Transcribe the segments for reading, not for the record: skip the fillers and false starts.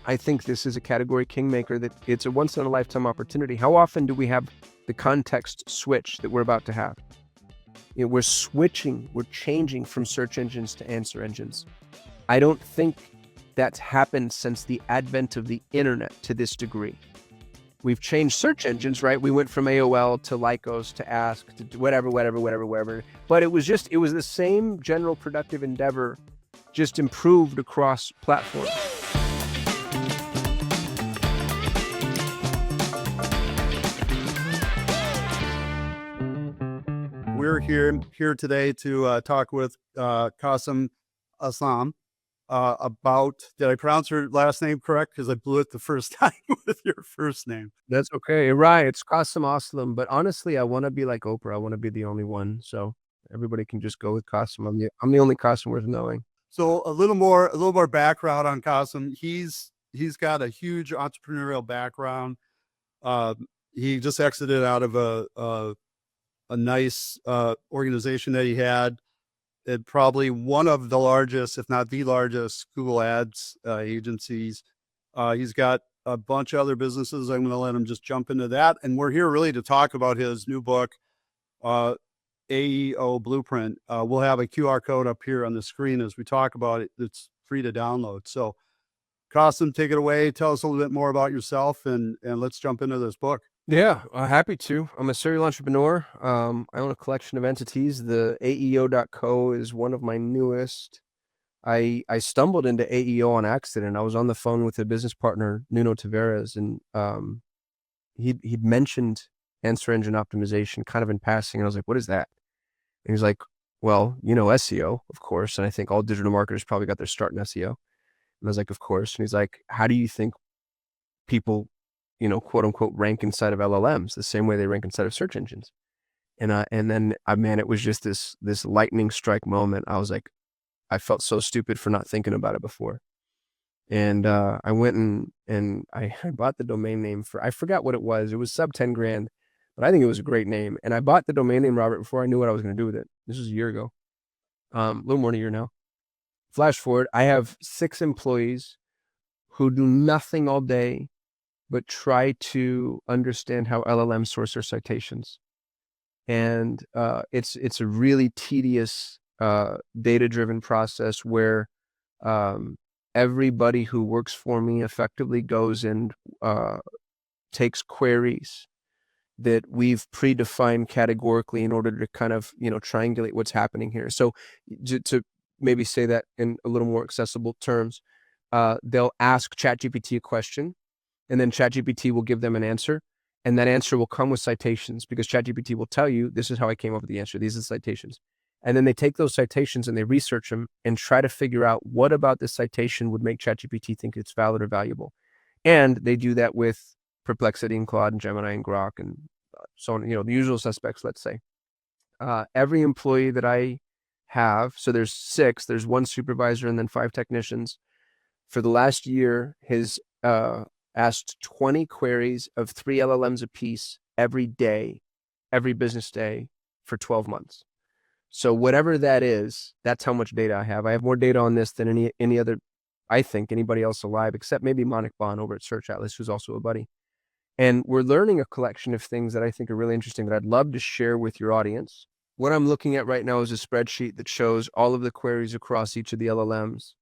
I think this is a category kingmaker that it's a once in a lifetime opportunity. How often do we have the context switch that we're about to have? We're switching, we're changing from search engines to answer engines. I don't think that's happened since the advent of the internet to this degree. We've changed search engines, right? We went from AOL to Lycos to Ask to whatever. But it was the same general productive endeavor, just improved across platforms. We're here today to talk with Kasim Aslam about, did I pronounce her last name correct? Because I blew it the first time with your first name. That's okay. Right. It's Kasim Aslam. But honestly, I want to be like Oprah. I want to be the only one. So everybody can just go with Kasim. I'm the only Kasim worth knowing. So a little more background on Kasim. He's got a huge entrepreneurial background. He just exited out of a nice organization that he had. It probably one of the largest, if not the largest, Google Ads agencies. He's got a bunch of other businesses. I'm going to let him just jump into that. And we're here really to talk about his new book, AEO Blueprint. We'll have a QR code up here on the screen as we talk about it. It's free to download. So Kasim, take it away. Tell us a little bit more about yourself and let's jump into this book. Yeah, happy to. I'm a serial entrepreneur. I own a collection of entities. The AEO.co is one of my newest. I stumbled into AEO on accident. I was on the phone with a business partner, Nuno Tavares, and he'd mentioned answer engine optimization kind of in passing. And I was like, what is that? And he was like, well, SEO, of course. And I think all digital marketers probably got their start in SEO. And I was like, of course. And he's like, how do you think people, quote unquote, rank inside of LLMs the same way they rank inside of search engines? And then it was just this lightning strike moment. I was like, I felt so stupid for not thinking about it before. And I went and I bought the domain name I forgot what it was. It was sub 10 grand, but I think it was a great name. And I bought the domain name, Robert, before I knew what I was going to do with it. This was a year ago, a little more than a year now. Flash forward, I have 6 employees who do nothing all day but try to understand how LLMs source their citations. And it's a really tedious data-driven process where everybody who works for me effectively goes and takes queries that we've predefined categorically in order to kind of, triangulate what's happening here. So to maybe say that in a little more accessible terms, they'll ask ChatGPT a question, and then ChatGPT will give them an answer. And that answer will come with citations because ChatGPT will tell you, this is how I came up with the answer. These are the citations. And then they take those citations and they research them and try to figure out what about this citation would make ChatGPT think it's valid or valuable. And they do that with Perplexity and Claude and Gemini and Grok and so on, the usual suspects, let's say. Every employee that I have, so there's 6, there's 1 supervisor and then 5 technicians. For the last year, his asked 20 queries of 3 LLMs a piece every day, every business day for 12 months. So whatever that is, that's how much data I have. I have more data on this than any other, I think, anybody else alive, except maybe Monik Bond over at Search Atlas, who's also a buddy. And we're learning a collection of things that I think are really interesting that I'd love to share with your audience. What I'm looking at right now is a spreadsheet that shows all of the queries across each of the LLMs.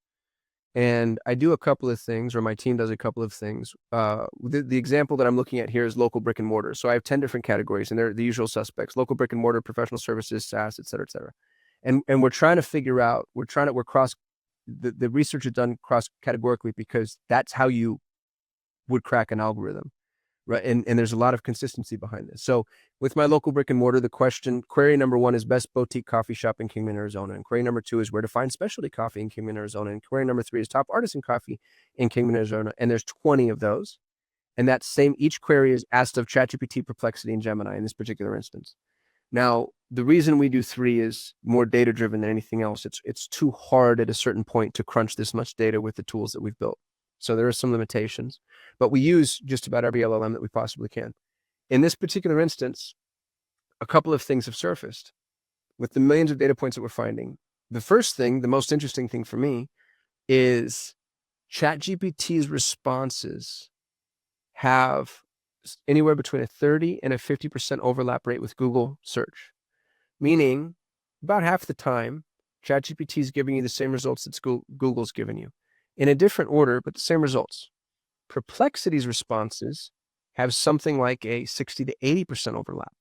And I do a couple of things, or my team does a couple of things. The example that I'm looking at here is local brick and mortar. So I have 10 different categories, and they're the usual suspects: local brick and mortar, professional services, SaaS, et cetera, et cetera. And we're trying to figure out, the research is done cross categorically because that's how you would crack an algorithm, right? And there's a lot of consistency behind this. So with my local brick and mortar, query number 1 is best boutique coffee shop in Kingman, Arizona. And query number 2 is where to find specialty coffee in Kingman, Arizona. And query number 3 is top artisan coffee in Kingman, Arizona. And there's 20 of those. And each query is asked of ChatGPT, Perplexity, and Gemini in this particular instance. Now, the reason we do 3 is more data-driven than anything else. It's too hard at a certain point to crunch this much data with the tools that we've built. So there are some limitations, but we use just about every LLM that we possibly can. In this particular instance, a couple of things have surfaced with the millions of data points that we're finding. The first thing, the most interesting thing for me, is ChatGPT's responses have anywhere between a 30 and a 50% overlap rate with Google search, meaning about half the time, ChatGPT is giving you the same results that Google's given you in a different order, but the same results. Perplexity's responses have something like a 60 to 80% overlap.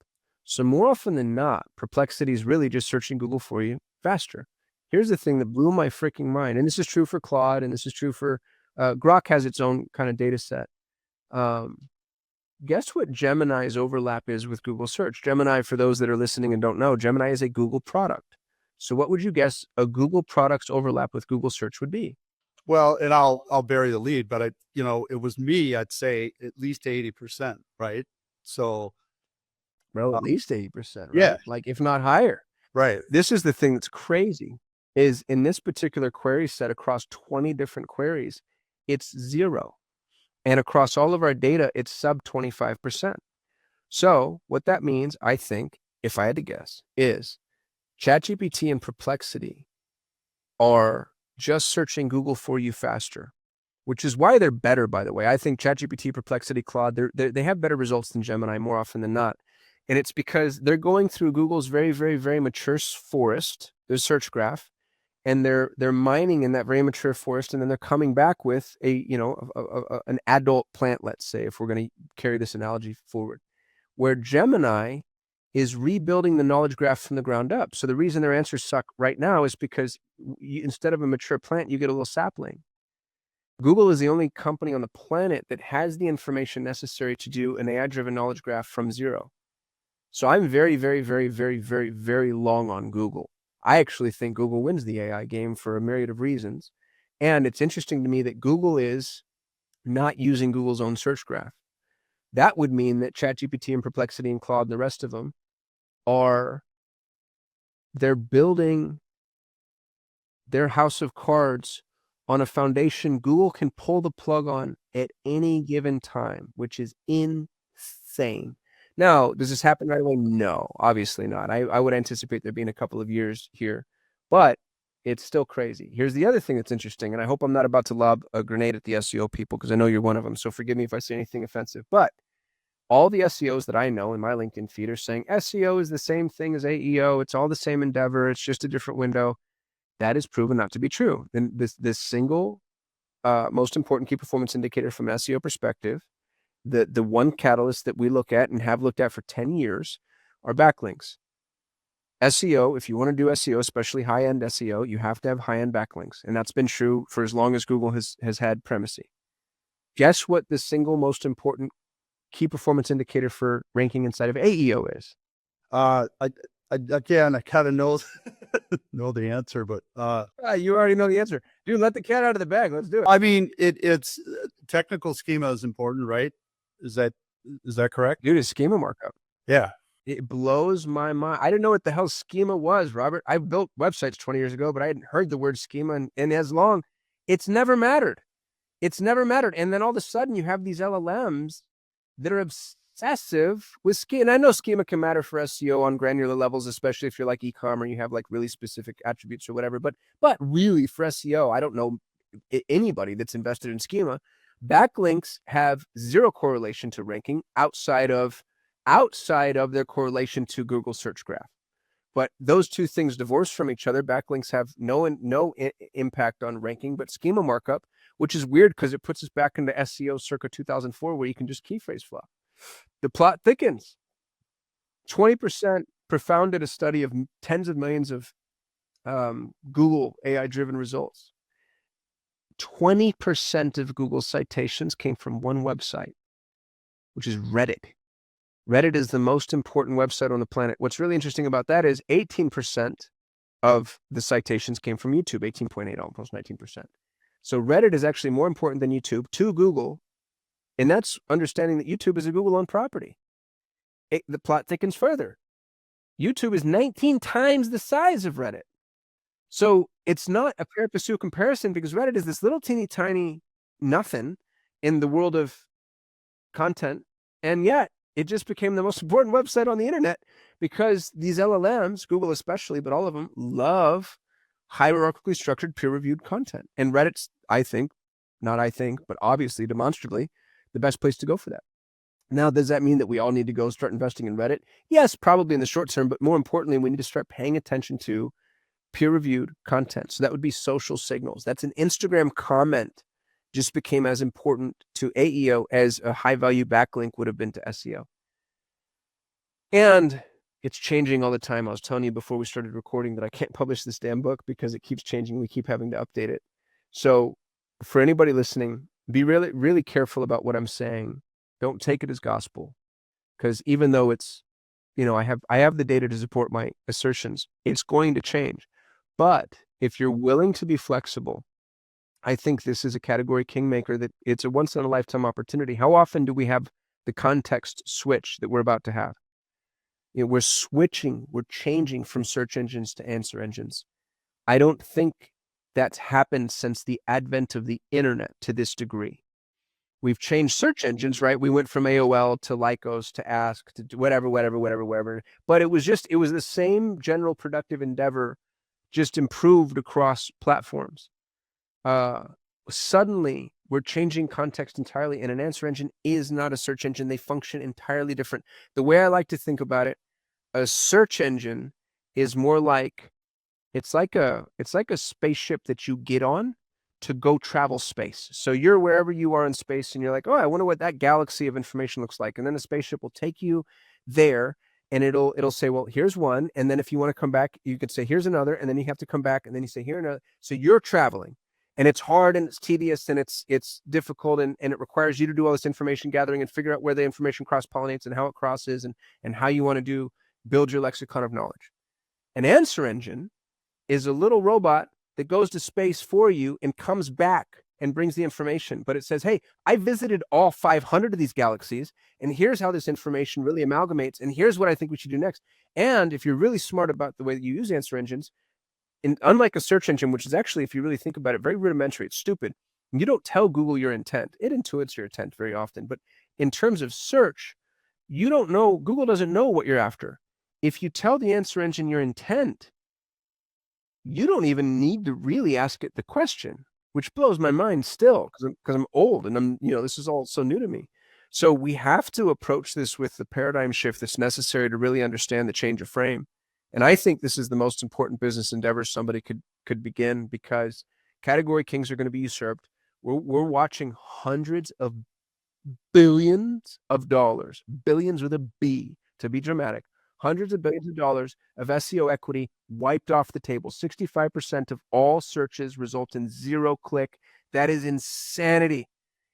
So more often than not, Perplexity is really just searching Google for you faster. Here's the thing that blew my freaking mind, and this is true for Claude, and this is true for Grok has its own kind of data set. Guess what Gemini's overlap is with Google search? Gemini, for those that are listening and don't know, Gemini is a Google product. So what would you guess a Google product's overlap with Google search would be? Well, and I'll bury the lead, but it was me, I'd say at least 80%, right? So, Well, at least 80%, right? yeah, Like if not higher. right. This is the thing that's crazy, is in this particular query set across 20 different queries, it's 0. And across all of our data, it's sub 25%. So what that means, I think, if I had to guess, is ChatGPT and Perplexity are just searching Google for you faster, which is why they're better, by the way. I think ChatGPT, Perplexity, Claude, they have better results than Gemini more often than not. And it's because they're going through Google's very, very, very mature forest, their search graph, and they're mining in that very mature forest, and then they're coming back with an adult plant, let's say, if we're going to carry this analogy forward, where Gemini is rebuilding the knowledge graph from the ground up. So the reason their answers suck right now is because instead of a mature plant, you get a little sapling. Google is the only company on the planet that has the information necessary to do an AI-driven knowledge graph from 0. So I'm very, very, very, very, very, very long on Google. I actually think Google wins the AI game for a myriad of reasons. And it's interesting to me that Google is not using Google's own search graph. That would mean that ChatGPT and Perplexity and Claude and the rest of them they're building their house of cards on a foundation Google can pull the plug on at any given time, which is insane. Now, does this happen right away? No, obviously not. I would anticipate there being a couple of years here, but it's still crazy. Here's the other thing that's interesting, and I hope I'm not about to lob a grenade at the SEO people because I know you're one of them, so forgive me if I say anything offensive, but all the SEOs that I know in my LinkedIn feed are saying SEO is the same thing as AEO. It's all the same endeavor. It's just a different window. That is proven not to be true. Then this single most important key performance indicator from an SEO perspective, the one catalyst that we look at and have looked at for 10 years are backlinks. SEO, if you want to do SEO, especially high-end SEO, you have to have high-end backlinks. And that's been true for as long as Google has had primacy. Guess what the single most important key performance indicator for ranking inside of AEO is? Again, I kind of know the answer, but you already know the answer. Dude, let the cat out of the bag. Let's do it. I mean, it's technical schema is important, right? Is that correct? Dude, it's schema markup. Yeah. It blows my mind. I didn't know what the hell schema was, Robert. I built websites 20 years ago, but I hadn't heard the word schema and as long. It's never mattered. It's never mattered. And then all of a sudden you have these LLMs that are obsessive with schema. And I know schema can matter for SEO on granular levels, especially if you're like e-com or you have like really specific attributes or whatever. But really for SEO, I don't know anybody that's invested in schema. Backlinks have zero correlation to ranking outside of their correlation to Google search graph. But those two things divorced from each other. Backlinks have no impact on ranking, but schema markup, which is weird because it puts us back into SEO circa 2004 where you can just key phrase flop. The plot thickens. 20% profounded a study of tens of millions of Google AI-driven results. 20% of Google citations came from one website, which is Reddit. Reddit is the most important website on the planet. What's really interesting about that is 18% of the citations came from YouTube, 18.8, almost 19%. So Reddit is actually more important than YouTube to Google, and that's understanding that YouTube is a Google-owned property. The plot thickens further. YouTube is 19 times the size of Reddit. So it's not a pare pursue comparison because Reddit is this little teeny tiny nothing in the world of content, and yet it just became the most important website on the internet because these LLMs, Google especially, but all of them, love hierarchically structured, peer-reviewed content. And Reddit's, I think, not I think, but obviously demonstrably the best place to go for that. Now, does that mean that we all need to go start investing in Reddit? Yes, probably in the short term, but more importantly, we need to start paying attention to peer-reviewed content. So that would be social signals. That's an Instagram comment just became as important to AEO as a high-value backlink would have been to SEO. And it's changing all the time. I was telling you before we started recording that I can't publish this damn book because it keeps changing. We keep having to update it. So for anybody listening, be really, really careful about what I'm saying. Don't take it as gospel, because even though it's, I have the data to support my assertions, it's going to change. But if you're willing to be flexible, I think this is a category kingmaker, that it's a once in a lifetime opportunity. How often do we have the context switch that we're about to have? We're changing from search engines to answer engines. I don't think that's happened since the advent of the internet to this degree. We've changed search engines, right? We went from AOL to Lycos to Ask to whatever. But it was the same general productive endeavor, just improved across platforms. Suddenly, we're changing context entirely, and an answer engine is not a search engine. They function entirely different. The way I like to think about it, a search engine is more like, it's like a spaceship that you get on to go travel space. So you're wherever you are in space and you're like, oh, I wonder what that galaxy of information looks like. And then a spaceship will take you there, and it'll say, well, here's one. And then if you want to come back, you could say, here's another. And then you have to come back, and then you say, here another. So you're traveling, and it's hard and it's tedious and it's difficult, and it requires you to do all this information gathering and figure out where the information cross-pollinates and how it crosses, and how you want to build your lexicon of knowledge. An answer engine is a little robot that goes to space for you and comes back and brings the information. But it says, hey, I visited all 500 of these galaxies, and here's how this information really amalgamates, and here's what I think we should do next. And if you're really smart about the way that you use answer engines, unlike a search engine, which is actually, if you really think about it, very rudimentary, it's stupid. You don't tell Google your intent. It intuits your intent very often. But in terms of search, you don't know, Google doesn't know what you're after. If you tell the answer engine your intent, you don't even need to really ask it the question, which blows my mind still, because I'm old and this is all so new to me. So we have to approach this with the paradigm shift that's necessary to really understand the change of frame. And I think this is the most important business endeavor somebody could begin, because category kings are going to be usurped. We're watching hundreds of billions of dollars, billions with a B to be dramatic, hundreds of billions of dollars of SEO equity wiped off the table. 65% of all searches result in 0 click. That is insanity.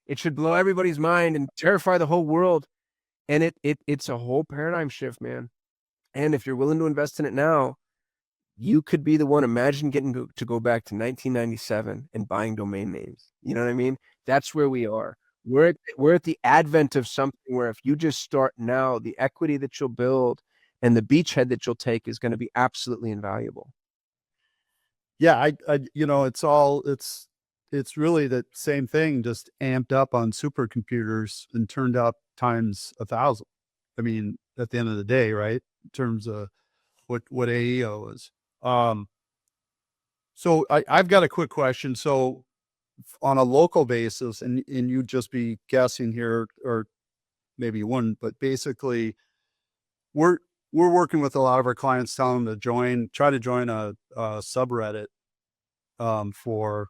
It should blow everybody's mind and terrify the whole world. And it's a whole paradigm shift, man. And if you're willing to invest in it now, you could be the one. Imagine getting to go back to 1997 and buying domain names. You know what I mean? That's where we are. We're at the advent of something where if you just start now, the equity that you'll build and the beachhead that you'll take is going to be absolutely invaluable. Yeah, it's really the same thing, just amped up on supercomputers and turned up times 1,000. I mean, at the end of the day, right? In terms of what AEO is. So I've got a quick question. So on a local basis, and you'd just be guessing here, or maybe you wouldn't, but basically we're working with a lot of our clients, telling them to try to join a subreddit for,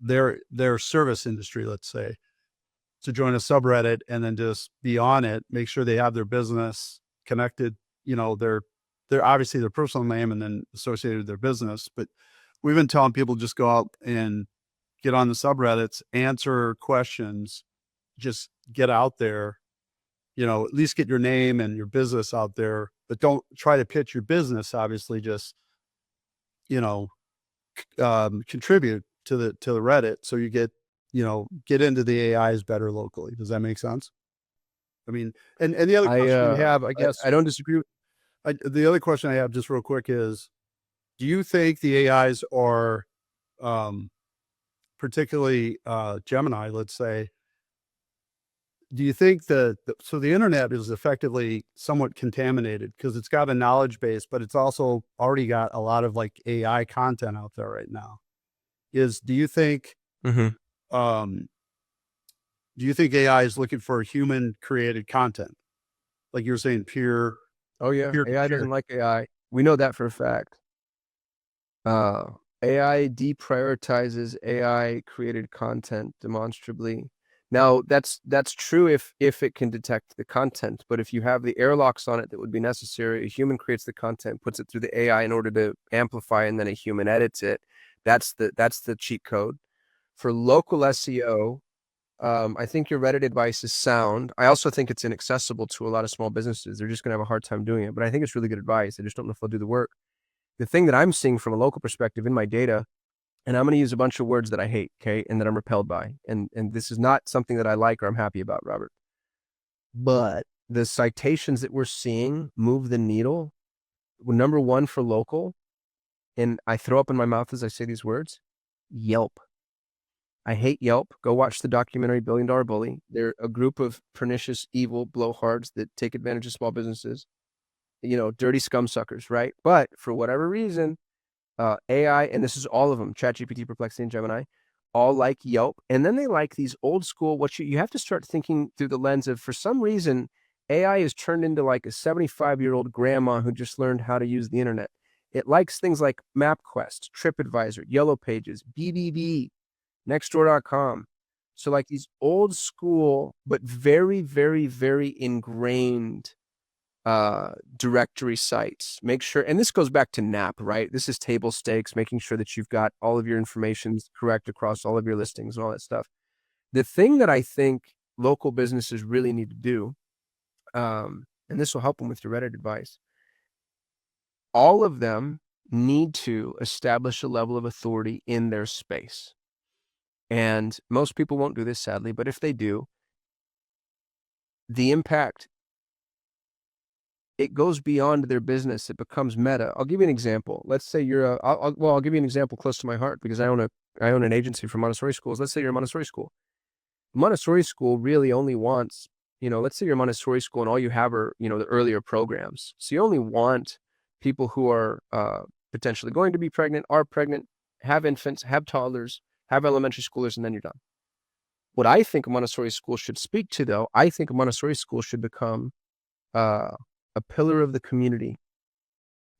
their service industry, let's say, to join a subreddit and then just be on it, make sure they have their business connected, they're obviously their personal name and then associated with their business. But we've been telling people just go out and get on the subreddits, answer questions, just get out there, at least get your name and your business out there, but don't try to pitch your business, obviously, just, contribute to the Reddit. So you get into the AIs better locally. Does that make sense? I mean, and the other question I have, I guess I don't disagree. The other question I have, just real quick, is, do you think the AIs are, particularly Gemini, let's say, do you think so the internet is effectively somewhat contaminated because it's got a knowledge base, but it's also already got a lot of like AI content out there right now. Do you think Mm-hmm. do you think AI is looking for human created content? Like you were saying, Oh yeah, peer to AI peer. doesn't like AI. We know that for a fact. AI deprioritizes AI created content demonstrably. Now that's true if it can detect the content, but if you have the airlocks on it that would be necessary, a human creates the content, puts it through the AI in order to amplify, and then a human edits it. That's the cheat code. For local SEO, I think your Reddit advice is sound. I also think it's inaccessible to a lot of small businesses. They're just going to have a hard time doing it, but I think it's really good advice. I just don't know if they'll do the work. The thing that I'm seeing from a local perspective in my data, and I'm going to use a bunch of words that I hate, okay, and that I'm repelled by, and this is not something that I like or I'm happy about, Robert. But the citations that we're seeing move the needle. Number one for local, and I throw up in my mouth as I say these words, Yelp. I hate Yelp. Go watch the documentary $1 Billion Bully. They're a group of pernicious, evil blowhards that take advantage of small businesses. Dirty scum suckers, right? But for whatever reason, AI, and this is all of them, ChatGPT, Perplexity, and Gemini, all like Yelp. And then they like these old school, what you have to start thinking through the lens of, for some reason, AI is turned into like a 75-year-old grandma who just learned how to use the internet. It likes things like MapQuest, TripAdvisor, Yellow Pages, BBB, Nextdoor.com. So like these old school, but very, very, very ingrained directory sites. Make sure, and this goes back to NAP, right? This is table stakes, making sure that you've got all of your information correct across all of your listings and all that stuff. The thing that I think local businesses really need to do, and this will help them with your Reddit advice, all of them need to establish a level of authority in their space. And most people won't do this, sadly, but if they do, the impact, it goes beyond their business. It becomes meta. I'll give you an example. Let's say you're I'll give you an example close to my heart because I own an agency for Montessori schools. Let's say you're a Montessori school. Montessori school really only wants, let's say you're a Montessori school and all you have are, the earlier programs. So you only want people who are potentially going to be pregnant, are pregnant, have infants, have toddlers, have elementary schoolers, and then you're done. What I think a Montessori school should speak to, though, I think a Montessori school should become a pillar of the community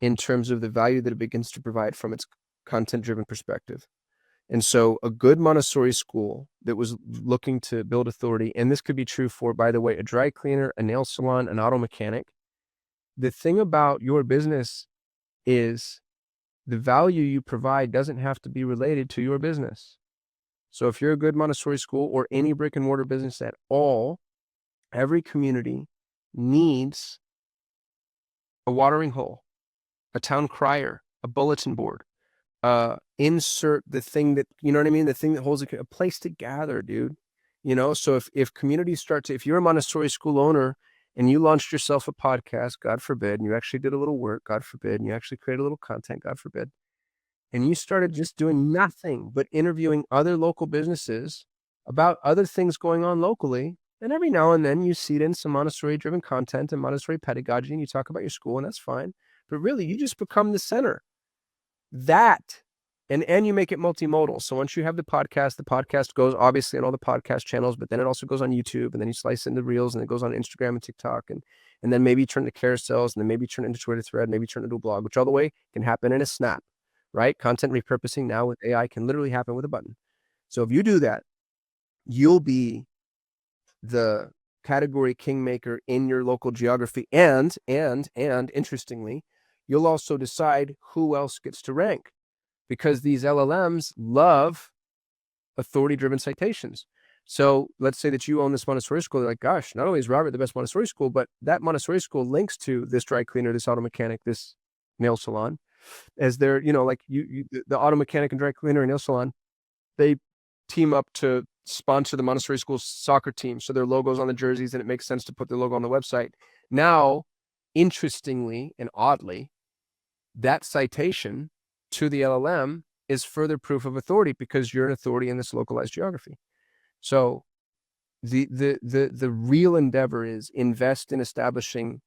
in terms of the value that it begins to provide from its content-driven perspective. And so a good Montessori school that was looking to build authority, and this could be true for, by the way, a dry cleaner, a nail salon, an auto mechanic. The thing about your business is the value you provide doesn't have to be related to your business. So if you're a good Montessori school or any brick and mortar business at all, every community needs a watering hole, a town crier, a bulletin board, insert the thing that, you know what I mean? The thing that holds a place to gather, dude. So if communities if you're a Montessori school owner and you launched yourself a podcast, God forbid, and you actually did a little work, God forbid, and you actually created a little content, God forbid, and you started just doing nothing but interviewing other local businesses about other things going on locally, and every now and then you seed in some Montessori-driven content and Montessori pedagogy, and you talk about your school, and that's fine. But really, you just become the center. That, and you make it multimodal. So once you have the podcast goes obviously on all the podcast channels, but then it also goes on YouTube, and then you slice into reels, and it goes on Instagram and TikTok, and then maybe turn to carousels, and then maybe turn into Twitter thread, maybe turn into a blog, which all the way can happen in a snap, right? Content repurposing now with AI can literally happen with a button. So if you do that, you'll be the category kingmaker in your local geography, and interestingly, you'll also decide who else gets to rank, because these LLMs love authority-driven citations. So let's say that you own this Montessori school. They're like, gosh, not only is Robert the best Montessori school, but that Montessori school links to this dry cleaner, this auto mechanic, this nail salon, as they're, like the auto mechanic and dry cleaner and nail salon, they team up to sponsor the Montessori school soccer team. So their logo's on the jerseys, and it makes sense to put their logo on the website. Now, interestingly and oddly, that citation to the LLM is further proof of authority because you're an authority in this localized geography. So the real endeavor is invest in establishing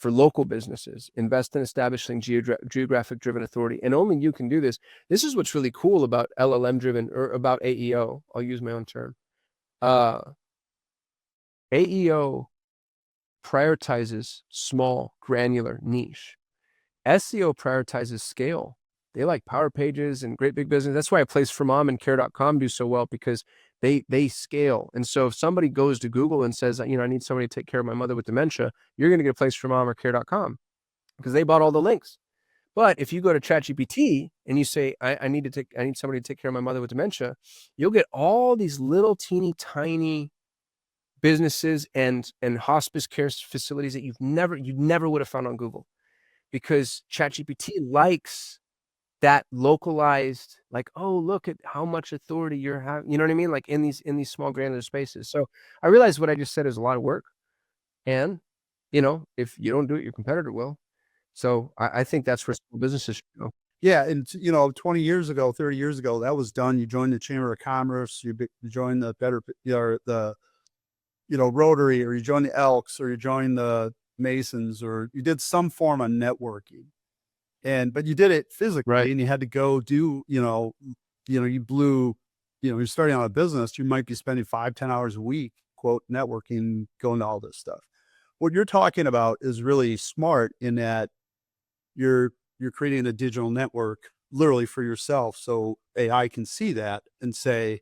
for local businesses. Invest in establishing geographic-driven authority, and only you can do this. This is what's really cool about LLM-driven, or about AEO. I'll use my own term. AEO prioritizes small, granular, niche. SEO prioritizes scale. They like Power Pages and great big business. That's why a place for mom and care.com do so well, because they scale. And so if somebody goes to Google and says, you know, I need somebody to take care of my mother with dementia, you're going to get a place for mom or care.com because they bought all the links. But if you go to ChatGPT and you say, I need somebody to take care of my mother with dementia, you'll get all these little teeny tiny businesses and hospice care facilities that you never would have found on Google, because ChatGPT likes that localized, like, oh, look at how much authority you're having, you know what I mean? Like in these small granular spaces. So I realize what I just said is a lot of work. And, you know, if you don't do it, your competitor will. So I think that's where small businesses should go. Yeah, and you know, 20 years ago, 30 years ago, that was done. You joined the Chamber of Commerce, you joined the Rotary, or you joined the Elks, or you joined the Masons, or you did some form of networking. But you did it physically, Right. and you had to go do, you're starting out a business, you might be spending 5-10 hours a week, quote, networking, going to all this stuff. What you're talking about is really smart in that you're creating a digital network literally for yourself. So AI can see that and say,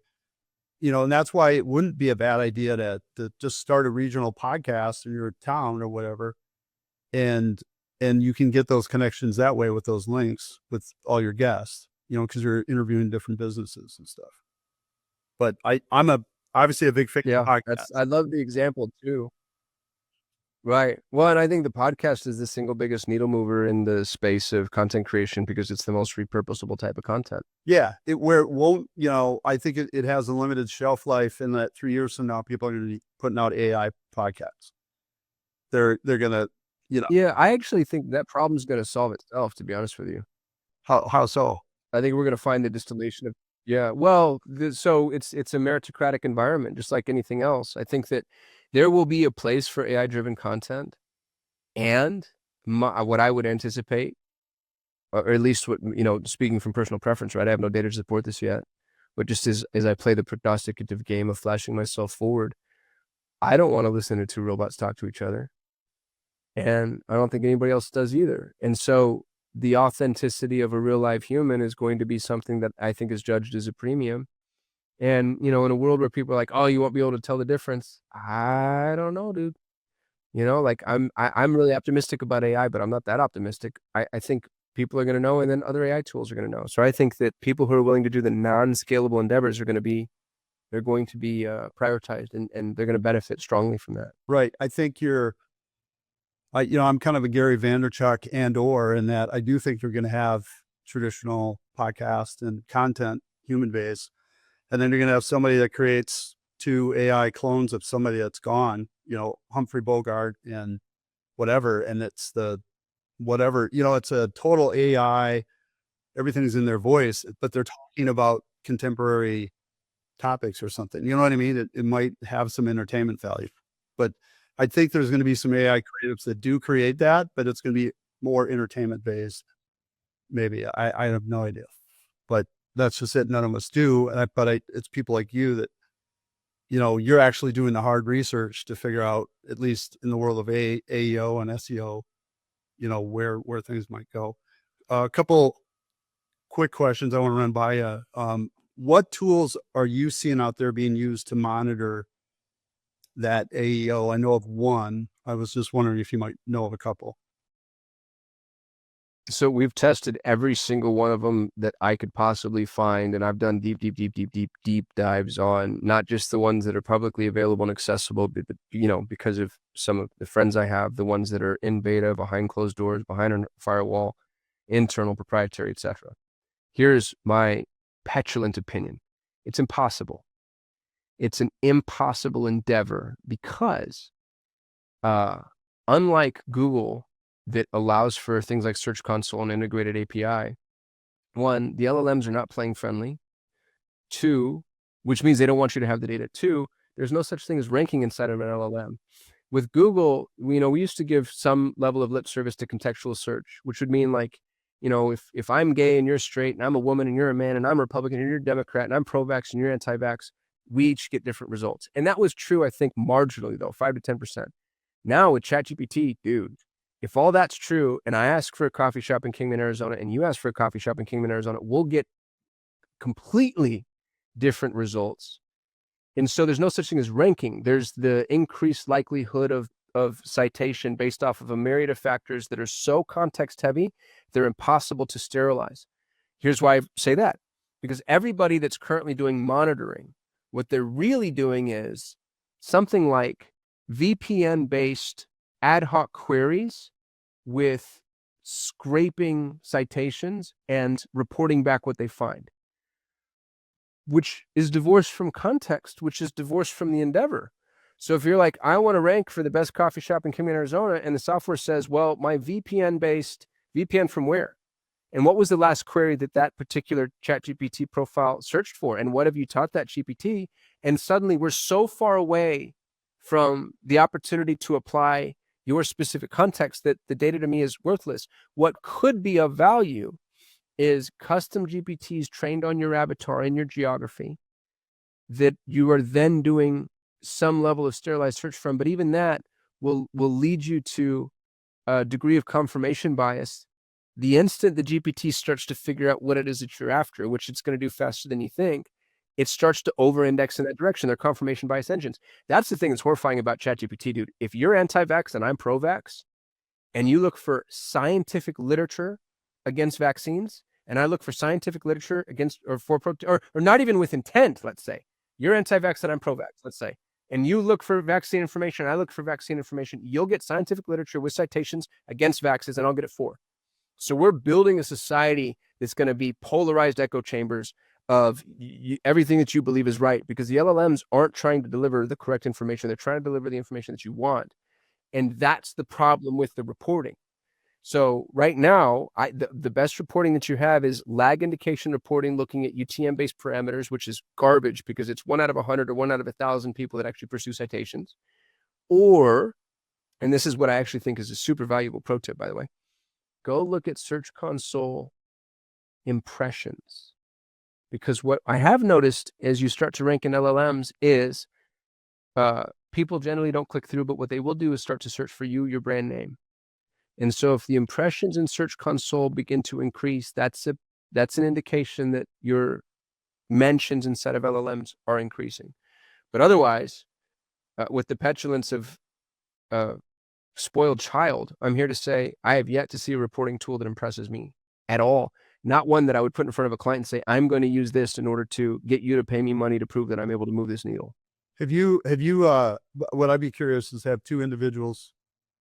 and that's why it wouldn't be a bad idea to just start a regional podcast in your town or whatever. And you can get those connections that way with those links with all your guests, because you're interviewing different businesses and stuff. But I'm obviously a big fan of podcasts. I love the example too. Right. Well, and I think the podcast is the single biggest needle mover in the space of content creation because it's the most repurposable type of content. Yeah. Where it won't, I think it has a limited shelf life, in that 3 years from now, people are going to be putting out AI podcasts. They're going to, Yeah, I actually think that problem's going to solve itself, to be honest with you. How so? I think we're going to find the distillation of, well, so it's a meritocratic environment, just like anything else. I think that there will be a place for AI-driven content, and what I would anticipate, or at least what, speaking from personal preference, right? I have no data to support this yet, but just as I play the prognosticative game of flashing myself forward, I don't want to listen to two robots talk to each other. And I don't think anybody else does either. And so the authenticity of a real live human is going to be something that I think is judged as a premium. And, in a world where people are like, oh, you won't be able to tell the difference. I don't know, dude. Like I'm really optimistic about AI, but I'm not that optimistic. I think people are going to know, and then other AI tools are going to know. So I think that people who are willing to do the non-scalable endeavors are going to be prioritized, and they're going to benefit strongly from that. Right. I think I'm kind of a Gary Vaynerchuk in that I do think you're going to have traditional podcast and content, human based, and then you're going to have somebody that creates 2 AI clones of somebody that's gone, Humphrey Bogart and whatever. And it's it's a total AI, everything's in their voice, but they're talking about contemporary topics or something. You know what I mean? It might have some entertainment value, but I think there's going to be some AI creatives that do create that, but it's going to be more entertainment based. Maybe I have no idea, but that's just it. None of us do. It's people like you that, you're actually doing the hard research to figure out, at least in the world of AEO and SEO, where things might go. A couple quick questions I want to run by you. What tools are you seeing out there being used to monitor that AEO? I know of one. I was just wondering if you might know of a couple. So we've tested every single one of them that I could possibly find, and I've done deep dives on not just the ones that are publicly available and accessible, but because of some of the friends I have, the ones that are in beta, behind closed doors, behind a firewall, internal, proprietary, etc. Here's my petulant opinion. It's impossible. It's an impossible endeavor because unlike Google, that allows for things like Search Console and integrated API, 1, the LLMs are not playing friendly. 2, which means they don't want you to have the data. 2, there's no such thing as ranking inside of an LLM. With Google, we used to give some level of lip service to contextual search, which would mean like, if I'm gay and you're straight and I'm a woman and you're a man and I'm Republican and you're Democrat and I'm pro-vax and you're anti-vax, we each get different results. And that was true, I think, marginally though, 5 to 10%. Now with ChatGPT, dude, if all that's true and I ask for a coffee shop in Kingman, Arizona, and you ask for a coffee shop in Kingman, Arizona, we'll get completely different results. And so there's no such thing as ranking. There's the increased likelihood of citation based off of a myriad of factors that are so context heavy, they're impossible to sterilize. Here's why I say that. Because everybody that's currently doing monitoring, what they're really doing is something like VPN-based ad hoc queries with scraping citations and reporting back what they find, which is divorced from context, which is divorced from the endeavor. So if you're like, I want to rank for the best coffee shop in Kingman, Arizona, and the software says, well, my VPN from where? And what was the last query that particular ChatGPT profile searched for? And what have you taught that GPT? And suddenly we're so far away from the opportunity to apply your specific context that the data to me is worthless. What could be of value is custom GPTs trained on your avatar and your geography that you are then doing some level of sterilized search from. But even that will lead you to a degree of confirmation bias. The instant the GPT starts to figure out what it is that you're after, which it's going to do faster than you think, it starts to over-index in that direction. They're confirmation bias engines. That's the thing that's horrifying about ChatGPT, dude. If you're anti-vax and I'm pro-vax, and you look for scientific literature against vaccines, and I look for scientific literature against or not even with intent, let's say. You're anti-vax and I'm pro-vax, let's say. And you look for vaccine information, I look for vaccine information, you'll get scientific literature with citations against vaxes, and I'll get it for. So we're building a society that's going to be polarized echo chambers of everything that you believe is right, because the LLMs aren't trying to deliver the correct information. They're trying to deliver the information that you want. And that's the problem with the reporting. So right now, the best reporting that you have is lag indication reporting, looking at UTM-based parameters, which is garbage because it's 1 out of 100 or 1 out of 1,000 people that actually pursue citations. Or, and this is what I actually think is a super valuable pro tip, by the way, go look at Search Console impressions. Because what I have noticed as you start to rank in LLMs is people generally don't click through, but what they will do is start to search for you, your brand name. And so if the impressions in Search Console begin to increase, that's an indication that your mentions inside of LLMs are increasing. But otherwise, with the petulance of spoiled child, I'm here to say I have yet to see a reporting tool that impresses me at all. Not one that I would put in front of a client and say, I'm going to use this in order to get you to pay me money to prove that I'm able to move this needle. Have you, what I'd be curious is have two individuals,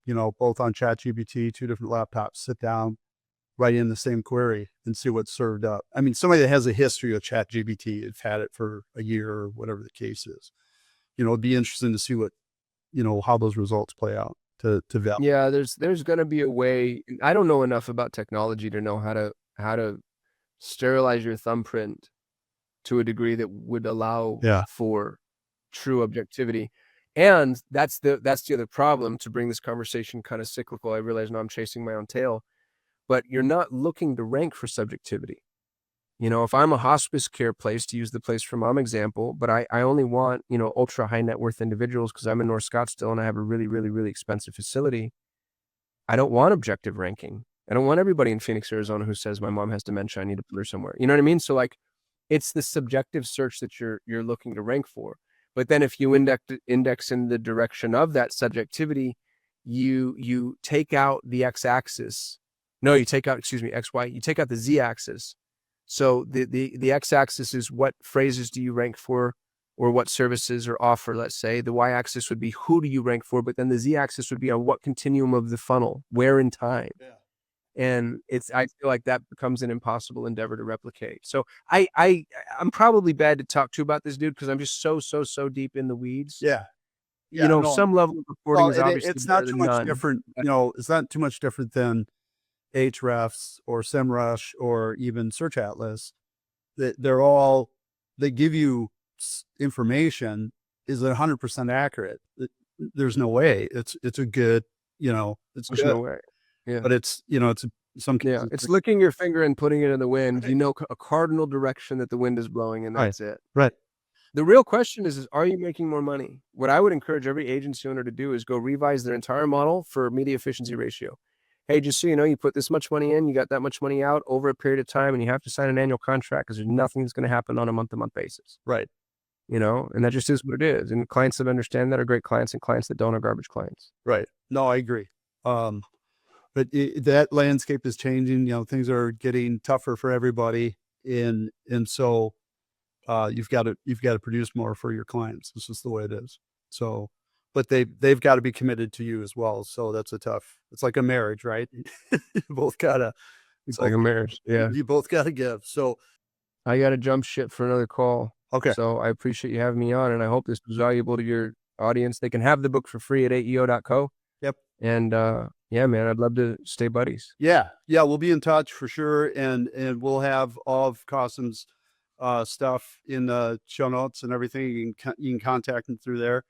both on ChatGPT, 2 different laptops, sit down, write in the same query and see what's served up. I mean, somebody that has a history of ChatGPT, has had it for a year or whatever the case is, it'd be interesting to see what, how those results play out to value. Yeah, there's going to be a way. I don't know enough about technology to know how to sterilize your thumbprint to a degree that would allow for true objectivity. And that's the other problem, to bring this conversation kind of cyclical. I realize now I'm chasing my own tail, but you're not looking to rank for subjectivity. If I'm a hospice care place, to use the Place for Mom example, but I only want, ultra high net worth individuals because I'm in North Scottsdale and I have a really, really, really expensive facility. I don't want objective ranking. I don't want everybody in Phoenix, Arizona who says my mom has dementia, I need to put her somewhere. You know what I mean? So like, it's the subjective search that you're looking to rank for. But then if you index in the direction of that subjectivity, you take out the x-axis. No, you take out, XY. You take out the z-axis. So the x-axis is what phrases do you rank for, or what services or offer, let's say. The y-axis would be who do you rank for, but then the z-axis would be on what continuum of the funnel, where in time. Yeah. And I feel like that becomes an impossible endeavor to replicate. So I'm probably bad to talk to about this, dude, because I'm just so deep in the weeds. Yeah. Some level of reporting is obviously it's not too much none. different. It's not too much different than Ahrefs or SEMrush or even Search Atlas. They give you information. Is it 100% accurate? there's no way. It's a good, it's There's good, no way. Yeah. but it's, it's some Yeah, cases. it's licking your finger and putting it in the wind. You know a cardinal direction that the wind is blowing, and Right. that's it. Right. The real question is are you making more money? What I would encourage every agency owner to do is go revise their entire model for media efficiency ratio. Hey, just so you know, you put this much money in, you got that much money out over a period of time, and you have to sign an annual contract because there's nothing that's going to happen on a month-to-month basis. Right. And that just is what it is. And clients that understand that are great clients, and clients that don't are garbage clients. Right. No, I agree. But that landscape is changing. Things are getting tougher for everybody, and so you've got to produce more for your clients. This is the way it is. So, but they've got to be committed to you as well. So that's it's like a marriage, right? You both gotta. It's like a marriage. Yeah. You both got to give. So I got to jump ship for another call. okay. So I appreciate you having me on, and I hope this was valuable to your audience. They can have the book for free at aeo.co. Yep. And yeah, man, I'd love to stay buddies. Yeah. We'll be in touch for sure, and we'll have all of Qasim's stuff in the show notes and everything. You can contact him through there.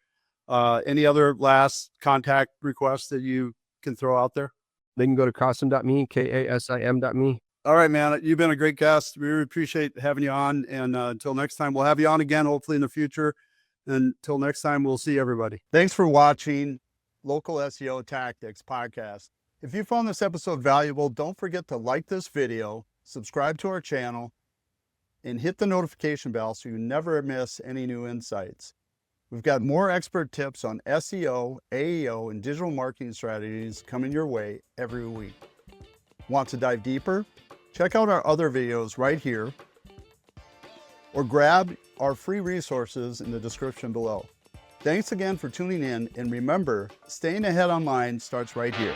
Any other last contact requests that you can throw out there? They can go to kasim.me, kasim.me. All right, man. You've been a great guest. We really appreciate having you on. And until next time, we'll have you on again, hopefully in the future. Until next time, we'll see everybody. Thanks for watching Local SEO Tactics podcast. If you found this episode valuable, don't forget to like this video, subscribe to our channel, and hit the notification bell so you never miss any new insights. We've got more expert tips on SEO, AEO, and digital marketing strategies coming your way every week. Want to dive deeper? Check out our other videos right here, or grab our free resources in the description below. Thanks again for tuning in, and remember, staying ahead online starts right here.